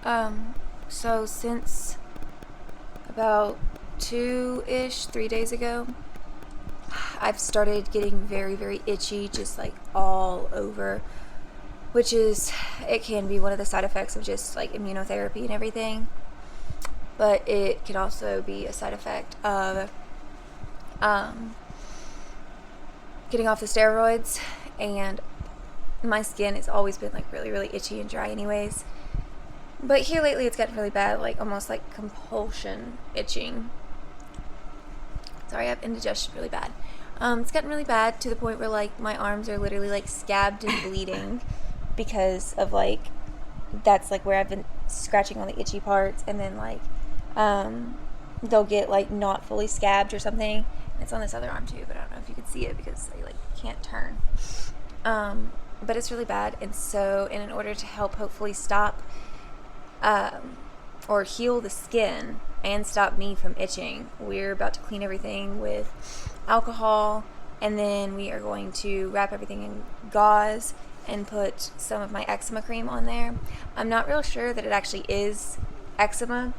So since about 3 days ago, I've started getting very, very itchy, just like all over, which is, it can be one of the side effects of just like immunotherapy and everything, but it can also be a side effect of um, getting off the steroids, and my skin has always been like really, really itchy and dry anyways. But here lately it's gotten really bad, like almost like compulsion itching. Sorry, I have indigestion really bad. It's gotten really bad to the point where like my arms are literally like scabbed and bleeding because of like, that's like where I've been scratching on the itchy parts, and then like they'll get like not fully scabbed or something. It's on this other arm too, but I don't know if you can see it because I like can't turn. But it's really bad, and so in order to help hopefully stop or heal the skin and stop me from itching, we're about to clean everything with alcohol, and then we are going to wrap everything in gauze and put some of my eczema cream on there. I'm not real sure that it actually is eczema.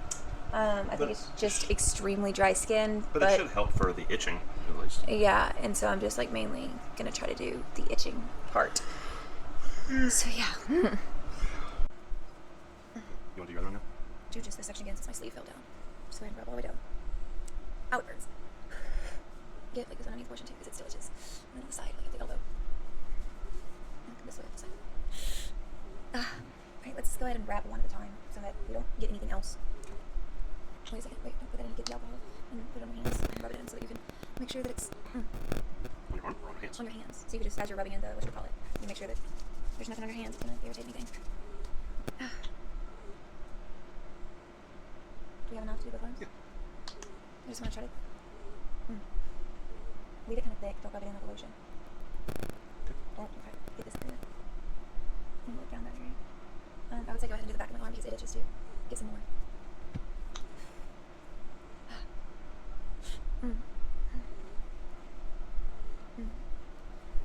I think it's just extremely dry skin. But it should help for the itching, at least. Yeah, and so I'm just like mainly gonna try to do the itching part. So yeah. You want to do your other one now? Do just this section again since my sleeve fell down. Just go ahead and rub all the way down. Ow, it burns. Get like this underneath portion too, because it still itches. And then on the side, like at the elbow. And this way, this side. Alright, let's go ahead and wrap one at a time so that we don't get anything else. Wait a second, wait, don't put that in, get the alcohol and put it on your hands and rub it in so that you can make sure that it's On your arm or on your hands? on your hands. So you can just, as you're rubbing in the, what you call it, you make sure that there's nothing on your hands that's going to irritate anything. Do we have enough to do both arms? Yeah. I just want to try to leave it kind of thick. Don't rub it in like a lotion. Don't okay. Get this in there. And look down that area. I would say go ahead and do the back of my arm because it itches too. Get some more.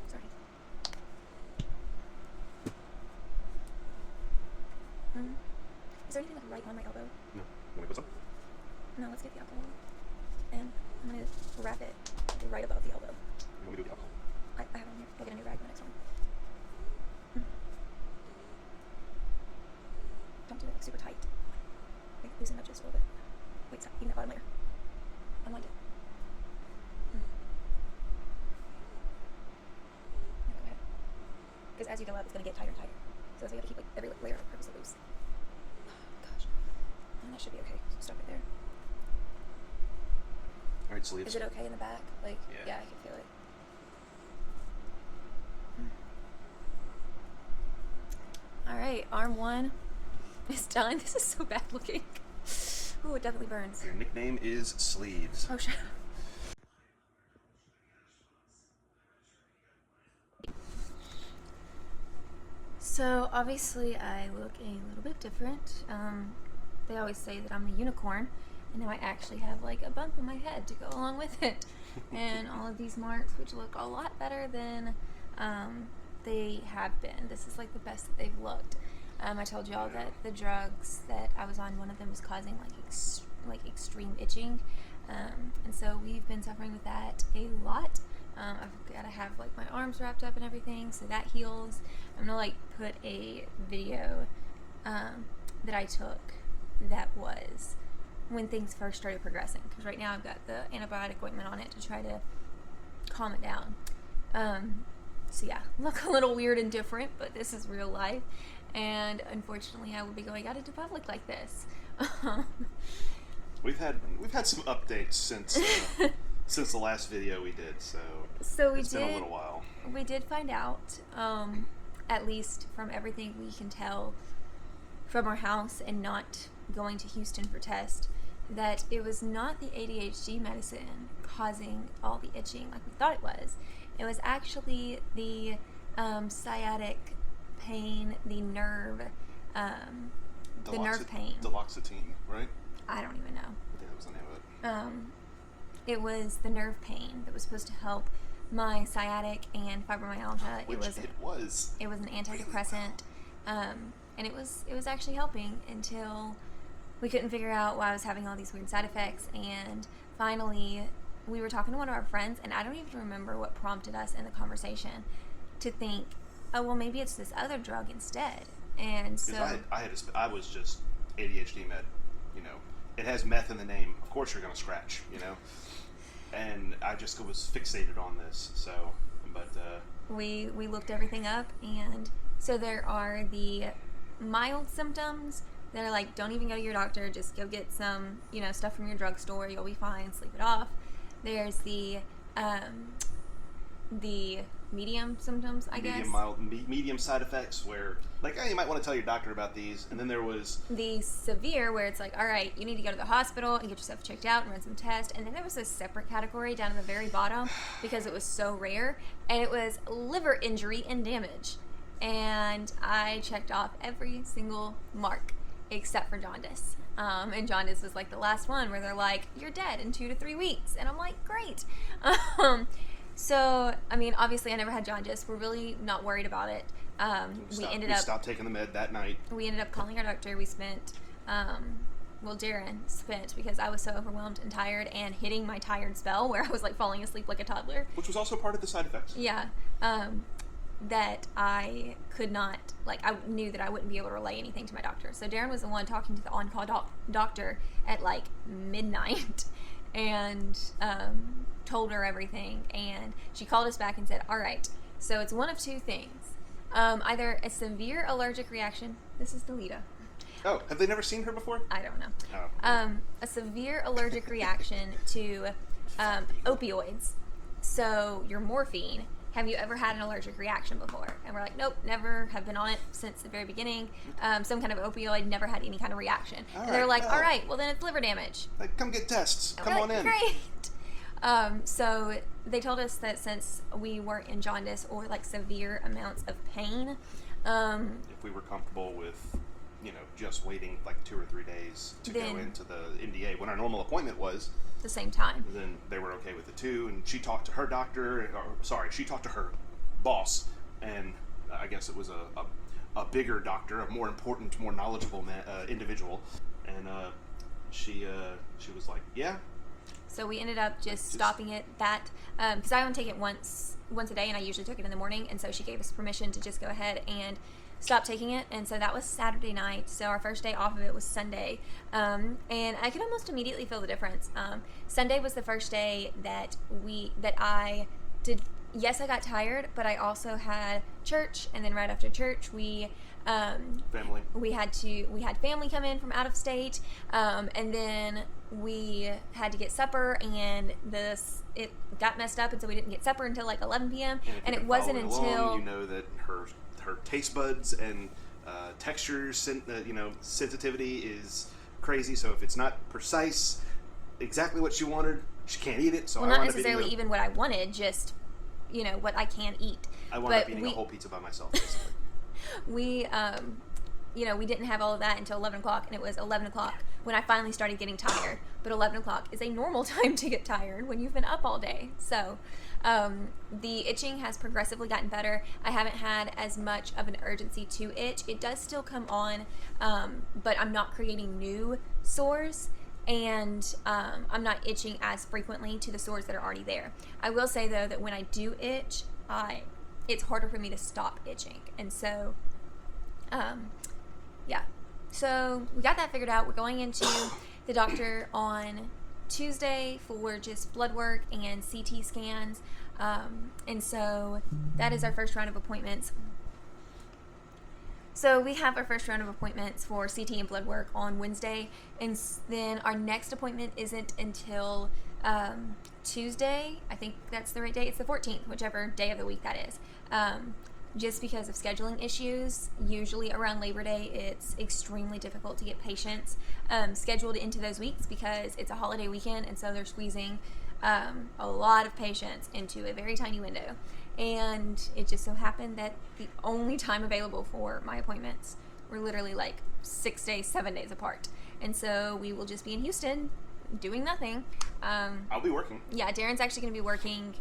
Sorry. Is there anything like right on my elbow? No. You want to put some? No, let's get the alcohol. And I'm going to wrap it right above the elbow. You want me to do the alcohol? I have it on here. I'll get a new rag for the next one. Don't do it like super tight. Okay, loosen it up just a little bit. Wait, stop. Even that bottom layer. Unwind it. Go ahead. Because as you go up, it's going to get tighter and tighter. So that's why you have to keep like every layer purposely loose. Gosh. And that should be okay. Stop it there. Alright, sleeves. Is it okay in the back? Like, Yeah. I can feel it. Alright, arm one is done. This is so bad looking. Ooh, it definitely burns. Your nickname is Sleeves. Oh, shit. So, obviously, I look a little bit different. They always say that I'm a unicorn, and now I actually have like a bump on my head to go along with it. And all of these marks, which look a lot better than they have been. This is like the best that they've looked. I told y'all that the drugs that I was on, one of them was causing like extreme itching. And so we've been suffering with that a lot. I've got to have like my arms wrapped up and everything so that heals. I'm gonna like put a video that I took that was when things first started progressing, because right now I've got the antibiotic ointment on it to try to calm it down. So yeah, look a little weird and different, but this is real life, and unfortunately I will be going out into public like this. We've had some updates since since the last video we did, so it's been a little while. We did find out, at least from everything we can tell from our house and not going to Houston for test, that it was not the ADHD medicine causing all the itching like we thought it was. It was actually the sciatic pain, the nerve pain. Duloxetine, right? I don't even know. I think that was the name of it. It was the nerve pain that was supposed to help my sciatic and fibromyalgia. Which it was. It was an antidepressant. and it was actually helping until we couldn't figure out why I was having all these weird side effects. And finally, we were talking to one of our friends, and I don't even remember what prompted us in the conversation to think, oh, well, maybe it's this other drug instead. And so I was just ADHD med, it has meth in the name. Of course you're going to scratch, and I just was fixated on this. So, but we looked everything up, and so there are the mild symptoms. They're like, don't even go to your doctor. Just go get some, stuff from your drugstore. You'll be fine. Sleep it off. There's the medium symptoms, I guess. Medium side effects where, like, you might want to tell your doctor about these. And then there was the severe, where it's like, all right, you need to go to the hospital and get yourself checked out and run some tests. And then there was a separate category down at the very bottom because it was so rare, and it was liver injury and damage. And I checked off every single mark except for jaundice. And jaundice was like the last one where they're like, you're dead in 2 to 3 weeks. And I'm like, great. So, I mean, obviously I never had jaundice. We're really not worried about it. We stopped taking the med that night. We ended up calling our doctor. We spent, Darren spent, because I was so overwhelmed and tired and hitting my tired spell where I was like falling asleep like a toddler. Which was also part of the side effects. Yeah. That I could not, I knew that I wouldn't be able to relay anything to my doctor. So Darren was the one talking to the on-call doctor at midnight and told her everything. And she called us back and said, all right, so it's one of two things. Either a severe allergic reaction. This is Delita. Oh, have they never seen her before? I don't know. Oh. A severe allergic reaction to opioids. So your morphine. Have you ever had an allergic reaction before? And we're like, nope, never, have been on it since the very beginning. Some kind of opioid, never had any kind of reaction. And they're like, all right, well then it's liver damage. Like, come get tests. Come on in. Great. So they told us that since we weren't in jaundice or severe amounts of pain, if we were comfortable with, just waiting 2 or 3 days to go into the NDA when our normal appointment was the same time, then they were okay with it too. And she talked to her doctor, she talked to her boss, and I guess it was a bigger doctor, a more important, more knowledgeable individual, and she was like, yeah. So we ended up just stopping it because I only take it once a day, and I usually took it in the morning, and so she gave us permission to just go ahead and stop taking it. And so that was Saturday night. So our first day off of it was Sunday, and I could almost immediately feel the difference. Sunday was the first day that I did. Yes, I got tired, but I also had church, and then right after church we family. We had family come in from out of state, and then we had to get supper, and it got messed up, and so we didn't get supper until 11 p.m. And it wasn't until that her taste buds and textures, sensitivity is crazy. So if it's not precise, exactly what she wanted, she can't eat it. So not necessarily even what I wanted, just what I can eat. I wound up eating a whole pizza by myself, basically. We didn't have all of that until 11 o'clock, and it was 11 o'clock when I finally started getting tired. But 11 o'clock is a normal time to get tired when you've been up all day. So the itching has progressively gotten better. I haven't had as much of an urgency to itch. It does still come on, but I'm not creating new sores, and I'm not itching as frequently to the sores that are already there. I will say, though, that when I do itch, it's harder for me to stop itching. And so, yeah. So we got that figured out. We're going into the doctor on Tuesday for just blood work and CT scans. And so that is our first round of appointments. So we have our first round of appointments for CT and blood work on Wednesday. And then our next appointment isn't until Tuesday. I think that's the right day. It's the 14th, whichever day of the week that is. Just because of scheduling issues, usually around Labor Day, it's extremely difficult to get patients scheduled into those weeks because it's a holiday weekend, and so they're squeezing a lot of patients into a very tiny window. And it just so happened that the only time available for my appointments were literally 6 days, 7 days apart. And so we will just be in Houston doing nothing. I'll be working. Yeah, Darren's actually going to be working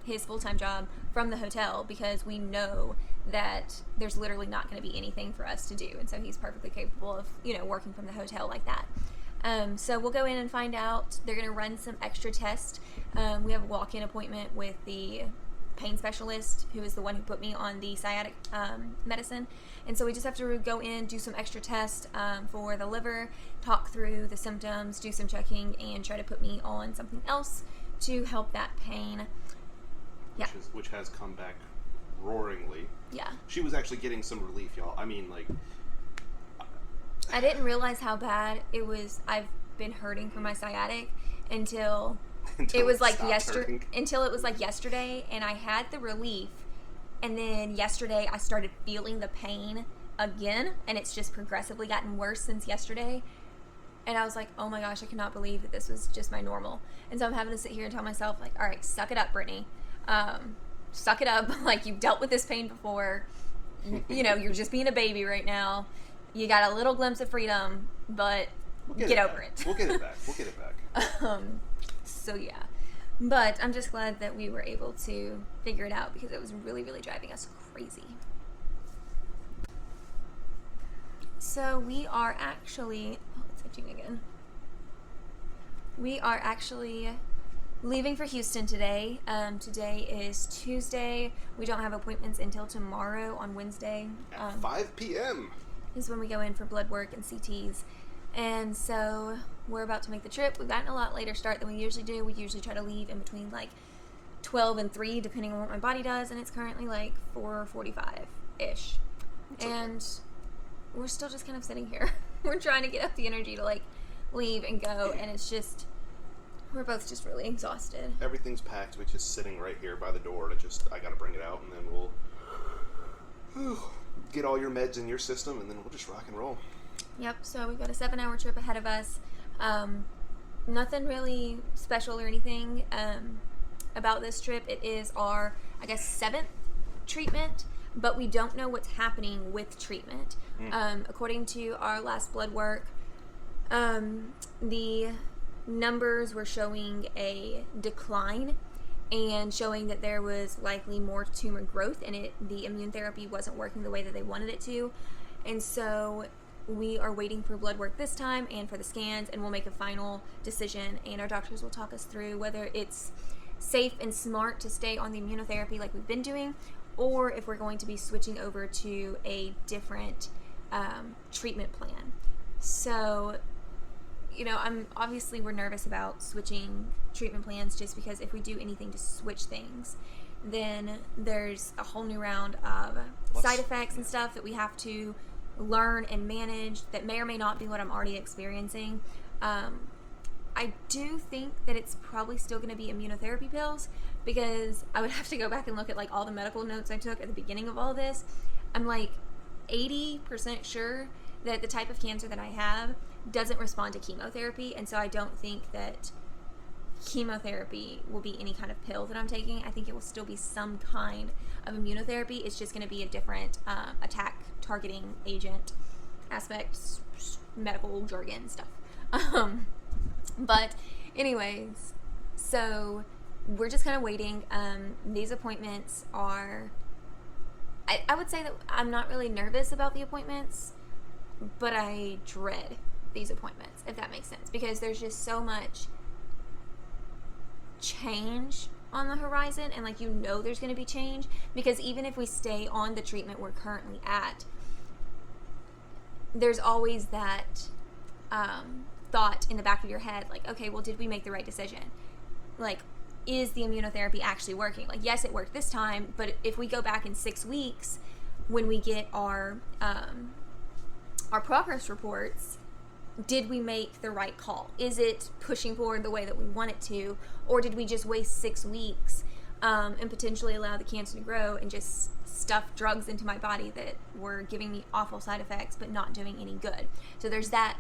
his full-time job from the hotel because we know that there's literally not going to be anything for us to do. And so he's perfectly capable of, working from the hotel like that. So we'll go in and find out. They're going to run some extra tests. We have a walk-in appointment with the pain specialist, who is the one who put me on the sciatic medicine. And so we just have to go in, do some extra tests for the liver, talk through the symptoms, do some checking, and try to put me on something else to help that pain. Yeah. Which has come back roaringly. Yeah. She was actually getting some relief, y'all. I mean, like... I didn't realize how bad it was. I've been hurting from my sciatic until it was like yesterday. Until it was like yesterday, and I had the relief, and then yesterday I started feeling the pain again, and it's just progressively gotten worse since yesterday. And I was like, oh my gosh, I cannot believe that this was just my normal. And so I'm having to sit here and tell myself, like, all right, suck it up, Brittany. Suck it up. Like, you've dealt with this pain before. You're just being a baby right now. You got a little glimpse of freedom, but get over it. We'll get it back. We'll get it back. So yeah. But I'm just glad that we were able to figure it out because it was really, really driving us crazy. So we are actually... Oh, it's itching again. We are actually leaving for Houston today. Today is Tuesday. We don't have appointments until tomorrow on Wednesday. At 5 p.m. is when we go in for blood work and CTs. And so we're about to make the trip. We've gotten a lot later start than we usually do. We usually try to leave in between 12 and 3, depending on what my body does. And it's currently 4:45-ish. And we're still just kind of sitting here. We're trying to get up the energy to leave and go. And it's just, we're both just really exhausted. Everything's packed. We're just sitting right here by the door. I got to bring it out, and then we'll get all your meds in your system, and then we'll just rock and roll. Yep, so we've got a 7-hour trip ahead of us. Nothing really special or anything about this trip. It is our, 7th treatment, but we don't know what's happening with treatment. According to our last blood work, the numbers were showing a decline and showing that there was likely more tumor growth and the immune therapy wasn't working the way that they wanted it to. And so we are waiting for blood work this time and for the scans, and we'll make a final decision, and our doctors will talk us through whether it's safe and smart to stay on the immunotherapy like we've been doing, or if we're going to be switching over to a different treatment plan. So, we're nervous about switching treatment plans just because if we do anything to switch things, then there's a whole new round of side effects and stuff that we have to learn and manage that may or may not be what I'm already experiencing. I do think that it's probably still going to be immunotherapy pills because I would have to go back and look at all the medical notes I took at the beginning of all this. I'm 80% sure that the type of cancer that I have doesn't respond to chemotherapy, and so I don't think that chemotherapy will be any kind of pill that I'm taking. I think it will still be some kind of immunotherapy. It's just going to be a different attack targeting agent aspects, medical jargon stuff. But anyways, so we're just kind of waiting. These appointments are, I would say that I'm not really nervous about the appointments, but I dread these appointments, if that makes sense, because there's just so much change on the horizon, and there's going to be change, because even if we stay on the treatment we're currently at, there's always that thought in the back of your head, okay, well, did we make the right decision? Is the immunotherapy actually working? Yes, it worked this time, but if we go back in 6 weeks when we get our progress reports, did we make the right call? Is it pushing forward the way that we want it to, or did we just waste 6 weeks and potentially allow the cancer to grow and just stuff drugs into my body that were giving me awful side effects but not doing any good? So there's that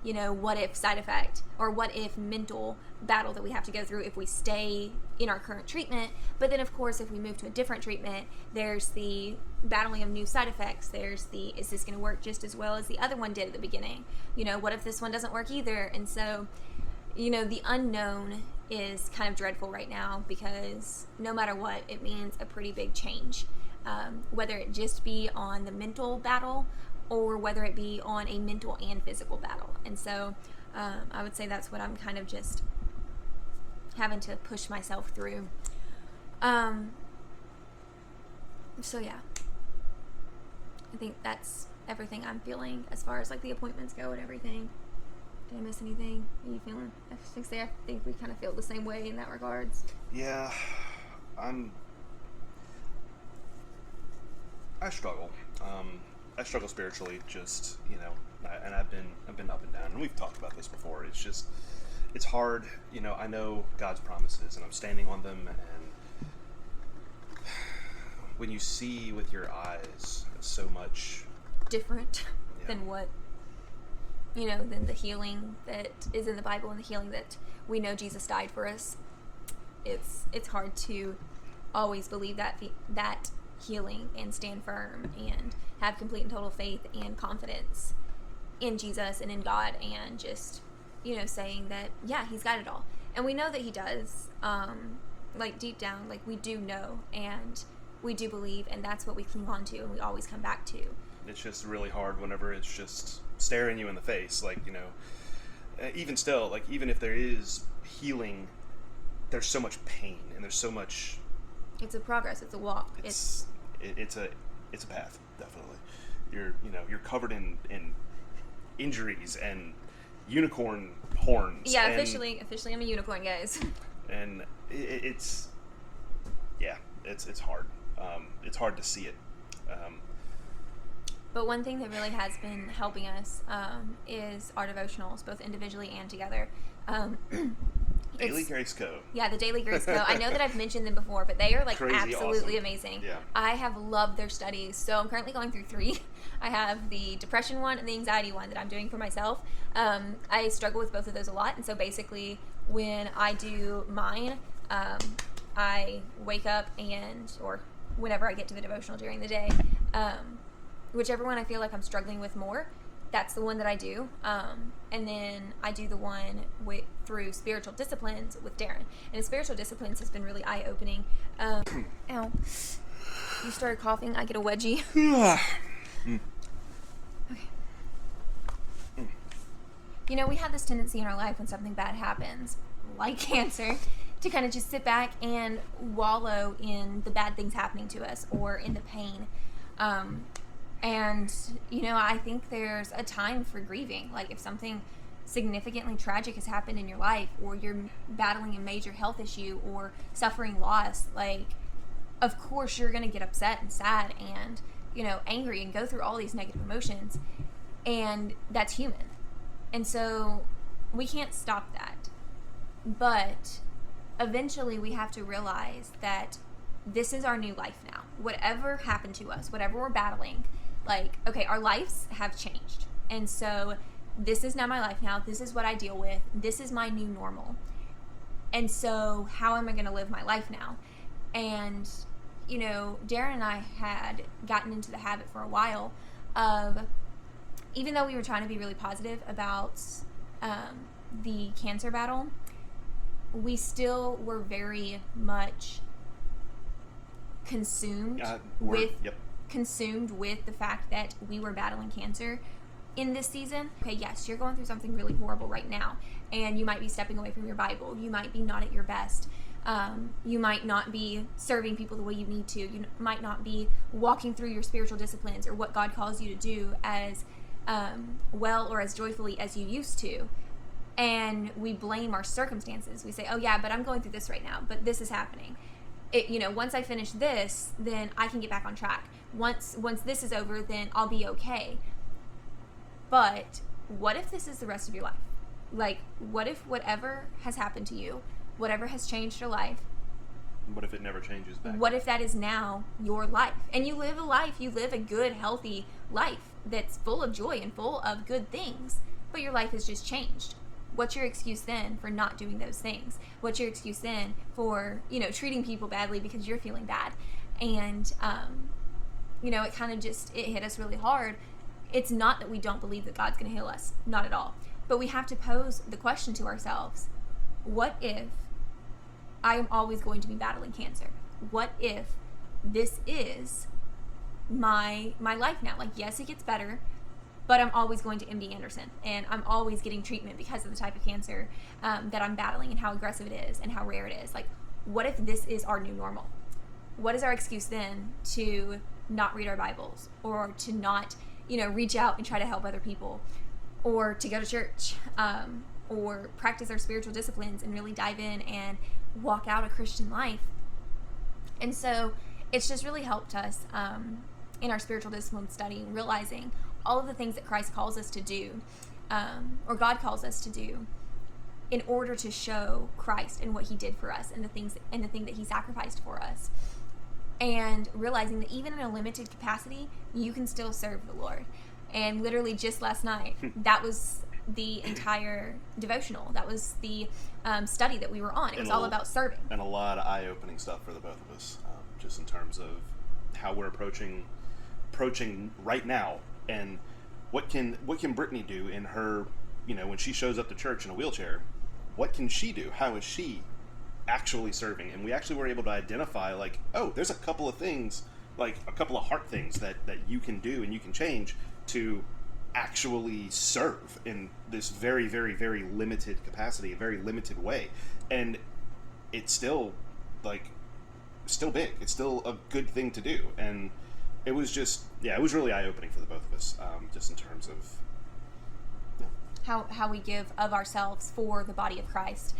what if side effect, or what if mental battle that we have to go through if we stay in our current treatment. But then, of course, if we move to a different treatment, there's the battling of new side effects. There's the, is this going to work just as well as the other one did at the beginning? What if this one doesn't work either? And so, the unknown is kind of dreadful right now, because no matter what, it means a pretty big change. Whether it just be on the mental battle, or whether it be on a mental and physical battle. And so I would say that's what I'm kind of just having to push myself through. So yeah, I think that's everything I'm feeling as far as like the appointments go and everything. Did I miss anything? How are you feeling? I think we kind of feel the same way in that regards. Yeah, I struggle. I struggle spiritually, just, and I've been up and down, and we've talked about this before. It's hard, I know God's promises, and I'm standing on them, and when you see with your eyes so much different than what, than the healing that is in the Bible and the healing that we know Jesus died for us, it's hard to always believe that healing and stand firm and have complete and total faith and confidence in Jesus and in God, and just saying that he's got it all, and we know that he does, like deep down, like we do know and we do believe, and that's what we cling on to and we always come back to. It's just really hard whenever it's just staring you in the face, like, even still, like, even if there is healing, there's so much pain, and there's so much. It's a progress. It's a walk. It's a path, definitely. You're covered in injuries and unicorn horns. Yeah, officially, I'm a unicorn, guys. And it's hard. It's hard to see it. But one thing that really has been helping us is our devotionals, both individually and together. Daily Grace Co. Yeah, the Daily Grace Co. I know that I've mentioned them before, but they are like Crazy absolutely awesome. Amazing. Yeah. I have loved their studies. So I'm currently going through 3. I have the depression one and the anxiety one that I'm doing for myself. I struggle with both of those a lot, and so basically when I do mine, I wake up or whenever I get to the devotional during the day, whichever one I feel like I'm struggling with more, that's the one that I do. And then I do the one through spiritual disciplines with Darren. And the spiritual disciplines has been really eye-opening. Ow. You started coughing. I get a wedgie. Okay. We have this tendency in our life when something bad happens, like cancer, to kind of just sit back and wallow in the bad things happening to us or in the pain. And, I think there's a time for grieving. Like, if something significantly tragic has happened in your life, or you're battling a major health issue or suffering loss, like, of course you're going to get upset and sad and, angry and go through all these negative emotions. And that's human. And so we can't stop that. But eventually we have to realize that this is our new life now. Whatever happened to us, whatever we're battling, like, okay, our lives have changed. And so this is now my life now. This is what I deal with. This is my new normal. And so how am I going to live my life now? And, Darren and I had gotten into the habit for a while of, even though we were trying to be really positive about the cancer battle, we still were very much consumed with the fact that we were battling cancer in this season. Okay, yes, you're going through something really horrible right now, and you might be stepping away from your Bible. You might be not at your best. You might not be serving people the way you need to. You might not be walking through your spiritual disciplines or what God calls you to do as well or as joyfully as you used to. And we blame our circumstances. We say, oh yeah, but I'm going through this right now, but this is happening. Once I finish this, then I can get back on track. Once this is over, then I'll be okay. But what if this is the rest of your life? Like, what if whatever has happened to you, whatever has changed your life, what if it never changes back? What if that is now your life? And you live a good, healthy life that's full of joy and full of good things. but your life has just changed. What's your excuse then for not doing those things? What's your excuse then for, treating people badly because you're feeling bad? And, it kind of it hit us really hard. It's not that we don't believe that God's going to heal us. Not at all. But we have to pose the question to ourselves, what if I am always going to be battling cancer? What if this is my life now? Like, yes, it gets better, but I'm always going to MD Anderson, and I'm always getting treatment because of the type of cancer that I'm battling and how aggressive it is and how rare it is. Like, what if this is our new normal? What is our excuse then to not read our Bibles, or to not, reach out and try to help other people, or to go to church, or practice our spiritual disciplines and really dive in and walk out a Christian life? And so it's just really helped us in our spiritual discipline study, realizing all of the things that Christ calls us to do, or God calls us to do, in order to show Christ and what he did for us and the thing that he sacrificed for us. And realizing that even in a limited capacity, you can still serve the Lord. And literally just last night, that was the entire devotional. That was the study that we were on. It was all about serving. And a lot of eye-opening stuff for the both of us, just in terms of how we're approaching right now, and what can Brittany do in her, when she shows up to church in a wheelchair. What can she do? How is she actually serving? And we actually were able to identify, like, oh, there's a couple of things, like a couple of heart things that you can do and you can change to actually serve in this very, very, very limited capacity, a very limited way. And it's still big. It's still a good thing to do. And it was just, it was really eye-opening for the both of us, just in terms of how we give of ourselves for the body of Christ.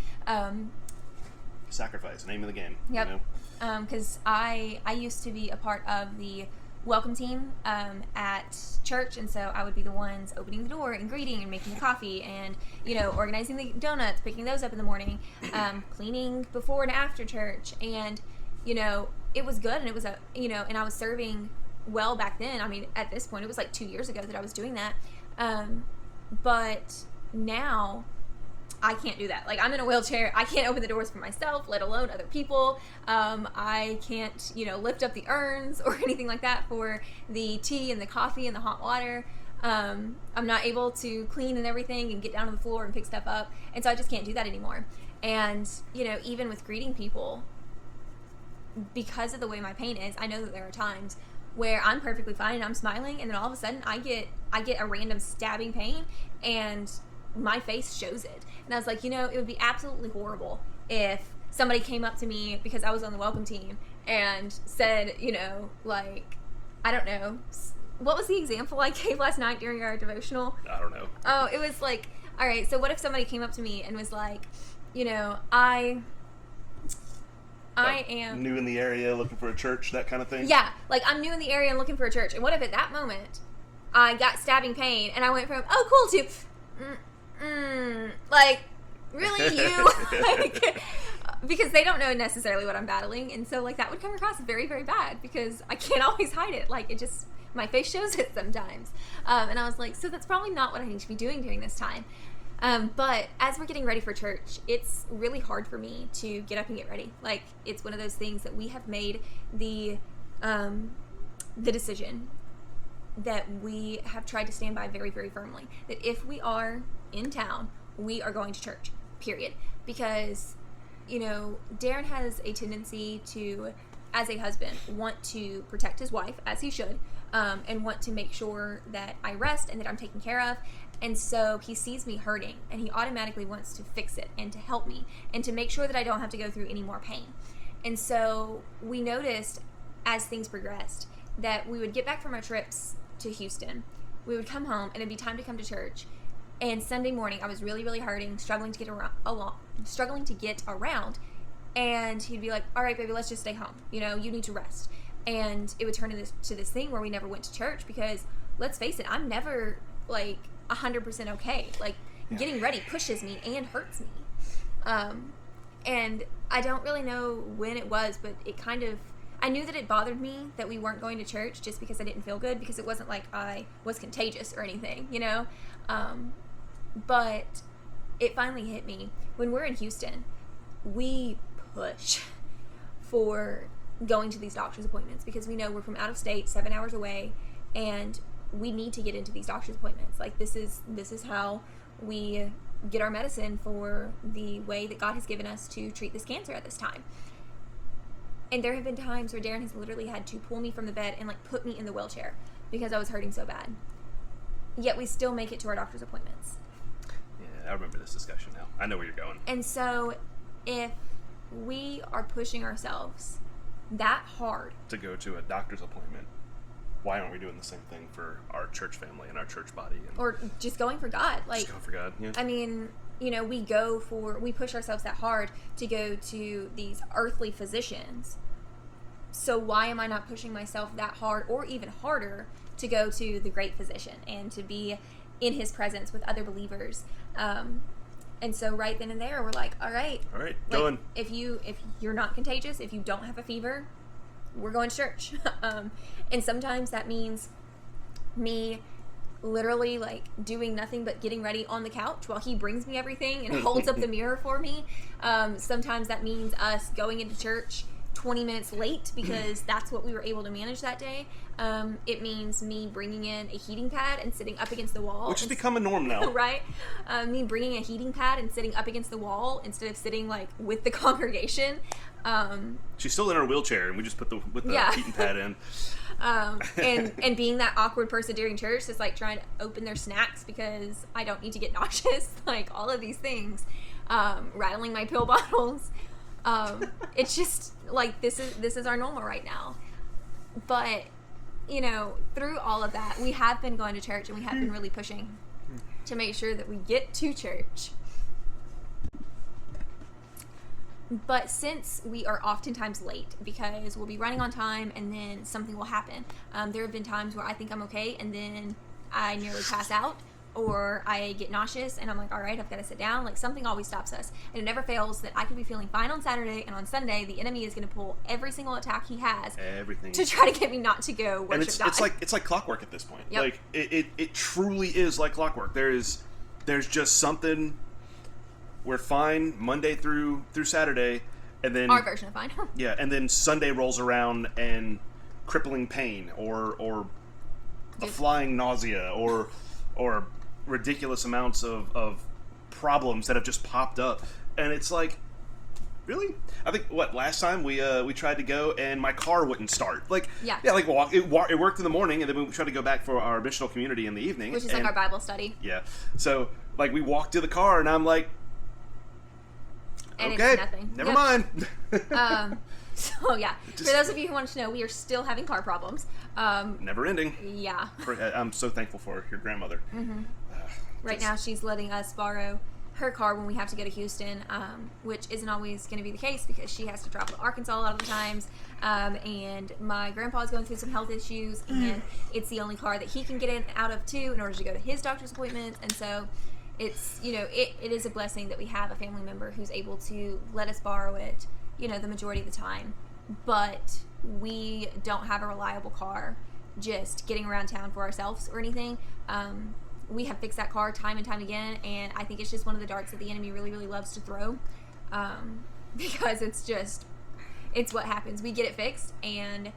Sacrifice, name of the game. Yep. Because I used to be a part of the welcome team at church, and so I would be the ones opening the door and greeting and making the coffee and organizing the donuts, picking those up in the morning, cleaning before and after church, and it was good, and it was and I was serving well back then. I mean, at this point, it was like 2 years ago that I was doing that, but now I can't do that. Like, I'm in a wheelchair. I can't open the doors for myself, let alone other people. I can't, lift up the urns or anything like that for the tea and the coffee and the hot water. I'm not able to clean and everything and get down to the floor and pick stuff up. And so I just can't do that anymore. And, even with greeting people, because of the way my pain is, I know that there are times where I'm perfectly fine and I'm smiling, and then all of a sudden I get a random stabbing pain, and my face shows it. And I was like, it would be absolutely horrible if somebody came up to me because I was on the welcome team and said, like, I don't know, what was the example I gave last night during our devotional? I don't know. Oh, it was like, all right, so what if somebody came up to me and was like, I am new in the area, looking for a church, that kind of thing? Yeah, like, I'm new in the area and looking for a church. And what if at that moment I got stabbing pain and I went from, oh, cool, to like, really, you? Like, because they don't know necessarily what I'm battling, and so, like, that would come across very, very bad because I can't always hide it. Like, it just, my face shows it sometimes. And I was like, so that's probably not what I need to be doing during this time. But as we're getting ready for church, it's really hard for me to get up and get ready. Like, it's one of those things that we have made the decision that we have tried to stand by very, very firmly, that if we are in town, we are going to church, period. Because, Darren has a tendency to, as a husband, want to protect his wife, as he should, and want to make sure that I rest and that I'm taken care of. And so he sees me hurting, and he automatically wants to fix it and to help me and to make sure that I don't have to go through any more pain. And so we noticed, as things progressed, that we would get back from our trips to Houston, we would come home, and it'd be time to come to church. And Sunday morning, I was really, really hurting, struggling to get around. And he'd be like, all right, baby, let's just stay home. You need to rest. And it would turn into this thing where we never went to church because, let's face it, I'm never, like, 100% okay. Like, getting ready pushes me and hurts me. And I don't really know when it was, but it kind of, I knew that it bothered me that we weren't going to church just because I didn't feel good, because it wasn't like I was contagious or anything, But it finally hit me. When we're in Houston, we push for going to these doctor's appointments because we know we're from out of state, 7 hours away, and we need to get into these doctor's appointments. Like, this is how we get our medicine for the way that God has given us to treat this cancer at this time. And there have been times where Darren has literally had to pull me from the bed and like put me in the wheelchair because I was hurting so bad. Yet we still make it to our doctor's appointments. Yeah, I remember this discussion now. I know where you're going. And so if we are pushing ourselves that hard to go to a doctor's appointment, why aren't we doing the same thing for our church family and our church body? And or just going for God. Like, just going for God, yeah. I mean, you know, we push ourselves that hard to go to these earthly physicians. So why am I not pushing myself that hard or even harder to go to the great physician and to be in his presence with other believers? And so right then and there, we're like, all right, going. If you're not contagious, if you don't have a fever, we're going to church. And sometimes that means me literally like doing nothing but getting ready on the couch while he brings me everything and holds up the mirror for me. Sometimes that means us going into church 20 minutes late because that's what we were able to manage that day. It means me bringing in a heating pad and sitting up against the wall. Which has become a norm now. Right? Me bringing a heating pad and sitting up against the wall instead of sitting like with the congregation. She's still in her wheelchair and we just put the heating pad in. And being that awkward person during church that's like trying to open their snacks because I don't need to get nauseous. Like all of these things. Rattling my pill bottles. It's just like this is our normal right now. But you know, through all of that, we have been going to church and we have been really pushing to make sure that we get to church. But since we are oftentimes late because we'll be running on time and then something will happen, there have been times where I think I'm okay and then I nearly pass out. Or I get nauseous and I'm like, all right, I've got to sit down. Like something always stops us. And it never fails that I could be feeling fine on Saturday and on Sunday the enemy is going to pull every single attack he has to try to get me not to go worship and God. it's like clockwork at this point. Yep. Like it truly is like clockwork. There's just something. We're fine Monday through Saturday, and then our version of fine. Yeah, and then Sunday rolls around and crippling pain or a flying nausea or ridiculous amounts of problems that have just popped up, and it's like, really? I think last time we tried to go and my car wouldn't start. Like like it worked in the morning, and then we tried to go back for our missional community in the evening, which is like our Bible study. Yeah, so like we walked to the car, and I'm like, and okay, it's nothing. Never mind. So yeah, for those of you who want to know, we are still having car problems. Never ending. Yeah. I'm so thankful for your grandmother. Mm-hmm. Right now, she's letting us borrow her car when we have to go to Houston, which isn't always going to be the case because she has to travel to Arkansas a lot of the times. And my grandpa is going through some health issues, and it's the only car that he can get in and out of too in order to go to his doctor's appointments. And so it's, you know, it is a blessing that we have a family member who's able to let us borrow it, you know, the majority of the time. But we don't have a reliable car just getting around town for ourselves or anything. We have fixed that car time and time again, and I think it's just one of the darts that the enemy really, really loves to throw, because it's what happens. We get it fixed, and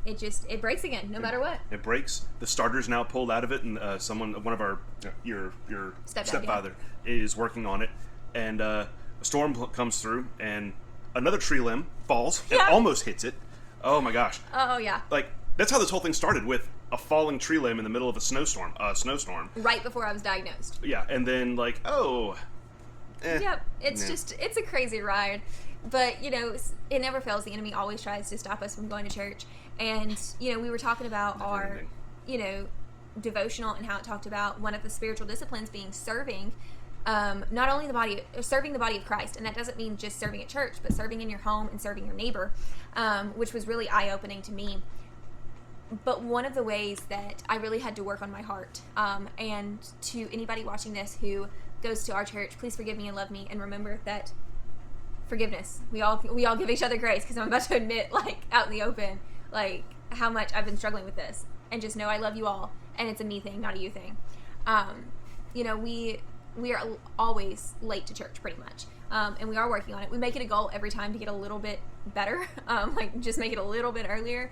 it breaks again, no matter what. It breaks. The starter's now pulled out of it, and one of our your stepfather is working on it, and a storm comes through, and another tree limb falls and almost hits it. Oh my gosh. Oh yeah. Like that's how this whole thing started, with a falling tree limb in the middle of a snowstorm. Right before I was diagnosed. Yeah, and then like, Yep, it's a crazy ride. But, you know, it never fails. The enemy always tries to stop us from going to church. And, you know, we were talking about our, you know, devotional and how it talked about one of the spiritual disciplines being serving, not only serving the body of Christ. And that doesn't mean just serving at church, but serving in your home and serving your neighbor, which was really eye-opening to me. But one of the ways that I really had to work on my heart, and to anybody watching this who goes to our church, please forgive me and love me, and remember that forgiveness. We all give each other grace, because I'm about to admit, like, out in the open, like, how much I've been struggling with this. And just know I love you all, and it's a me thing, not a you thing. we are always late to church pretty much. And we are working on it. We make it a goal every time to get a little bit better, like just make it a little bit earlier.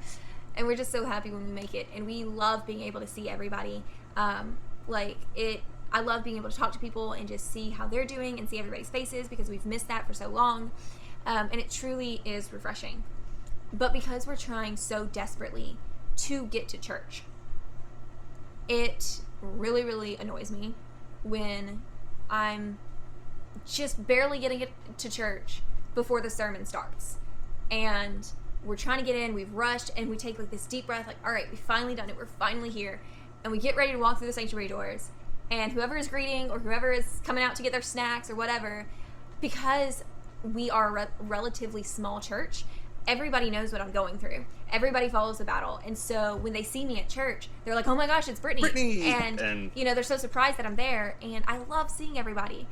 And we're just so happy when we make it. And we love being able to see everybody. I love being able to talk to people and just see how they're doing and see everybody's faces, because we've missed that for so long. And it truly is refreshing. But because we're trying so desperately to get to church, it really, really annoys me when I'm just barely getting it to church before the sermon starts. And we're trying to get in, we've rushed, and we take like this deep breath, like, all right, we've finally done it, we're finally here. And we get ready to walk through the sanctuary doors. And whoever is greeting or whoever is coming out to get their snacks or whatever, because we are a relatively small church, everybody knows what I'm going through. Everybody follows the battle. And so when they see me at church, they're like, oh my gosh, it's Brittany. And they're so surprised that I'm there. And I love seeing everybody.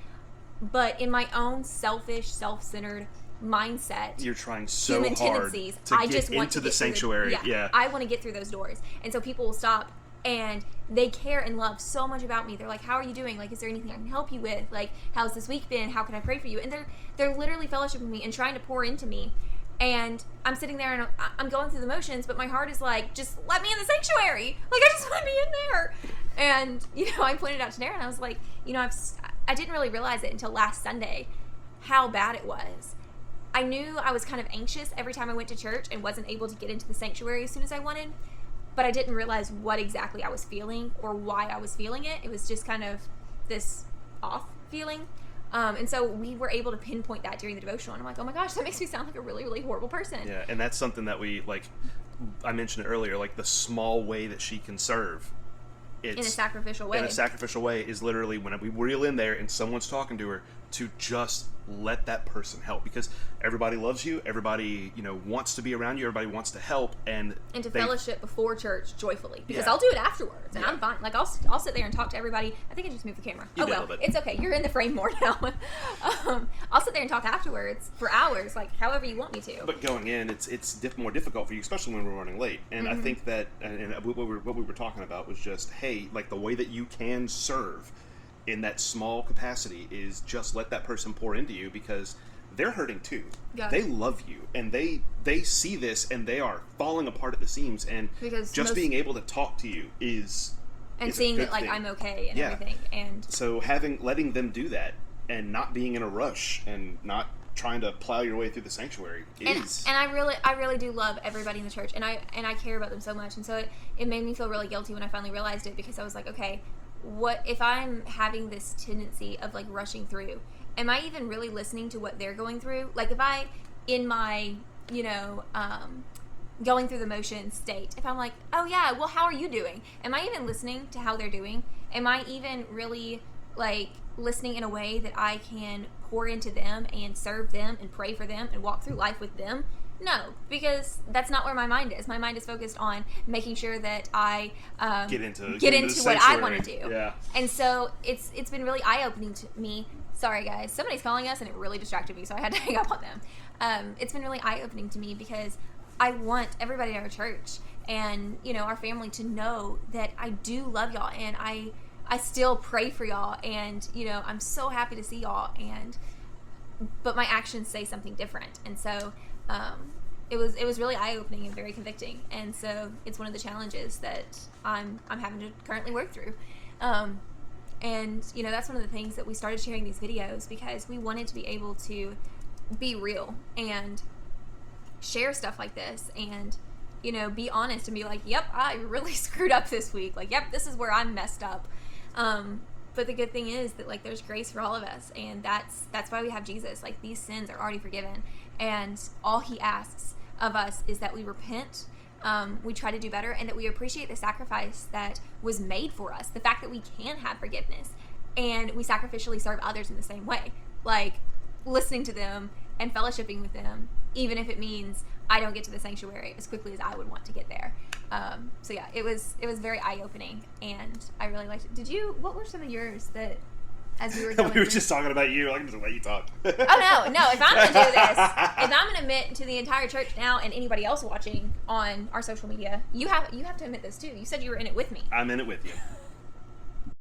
But in my own selfish, self-centered mindset, you're trying so human hard tendencies, to I get just want into to the get sanctuary. I want to get through those doors. And so people will stop, and they care and love so much about me. They're like, how are you doing? Like, is there anything I can help you with? Like, how's this week been? How can I pray for you? And they're literally fellowshipping me and trying to pour into me. And I'm sitting there and I'm going through the motions, but my heart is like, just let me in the sanctuary. Like, I just want to be in there. And, I pointed out to Darren, I was like, I didn't really realize it until last Sunday how bad it was. I knew I was kind of anxious every time I went to church and wasn't able to get into the sanctuary as soon as I wanted, but I didn't realize what exactly I was feeling or why I was feeling it. It was just kind of this off feeling. And so we were able to pinpoint that during the devotional. And I'm like, oh my gosh, that makes me sound like a really, really horrible person. Yeah, and that's something that we, like, I mentioned earlier, like the small way that she can serve. In a sacrificial way. In a sacrificial way is literally when we reel in there and someone's talking to her, to just let that person help, because everybody loves you, everybody wants to be around you, everybody wants to help, and to fellowship before church joyfully, because Yeah. I'll do it afterwards, and I'm fine. Like I'll sit there and talk to everybody. I think I just moved the camera. You oh did a well, little bit. It's okay. You're in the frame more now. I'll sit there and talk afterwards for hours, like however you want me to. But going in, it's more difficult for you, especially when we're running late. And I think that, and what we were talking about was just, hey, like the way that you can serve in that small capacity is just let that person pour into you, because they're hurting too. Yeah. They love you, and they see this, and they are falling apart at the seams. And because just being able to talk to you is seeing a good that like thing. I'm okay and everything. And so letting them do that and not being in a rush and not trying to plow your way through the sanctuary is. And I really do love everybody in the church, and I care about them so much. And so it made me feel really guilty when I finally realized it, because I was like, okay, what if I'm having this tendency of like rushing through? Am I even really listening to what they're going through? Like if I, in my, going through the motion state, if I'm like, oh yeah, well, how are you doing? Am I even listening to how they're doing? Am I even really like listening in a way that I can pour into them and serve them and pray for them and walk through life with them? No, because that's not where my mind is. My mind is focused on making sure that I get into what I want to do. Yeah. And so it's been really eye-opening to me. Sorry, guys. Somebody's calling us, and it really distracted me, so I had to hang up on them. It's been really eye-opening to me, because I want everybody in our church and, our family to know that I do love y'all, and I still pray for y'all, and, I'm so happy to see y'all, but my actions say something different. And so it was really eye-opening and very convicting. And so it's one of the challenges that I'm having to currently work through. And that's one of the things that we started sharing these videos, because we wanted to be able to be real and share stuff like this, and be honest and be like, yep, I really screwed up this week. Like, yep, this is where I'm messed up. But the good thing is that like there's grace for all of us, and that's why we have Jesus. Like, these sins are already forgiven, and all he asks of us is that we repent, we try to do better, and that we appreciate the sacrifice that was made for us, the fact that we can have forgiveness, and we sacrificially serve others in the same way, like listening to them and fellowshipping with them, even if it means I don't get to the sanctuary as quickly as I would want to get there. So yeah, it was very eye-opening, and I really liked it. What were some of yours that, as we were going we were through? just talking about you. I can just let you talk. Oh no, if I'm gonna do this, if I'm gonna admit to the entire church now and anybody else watching on our social media, you have to admit this too. You said you were in it with me. I'm in it with you.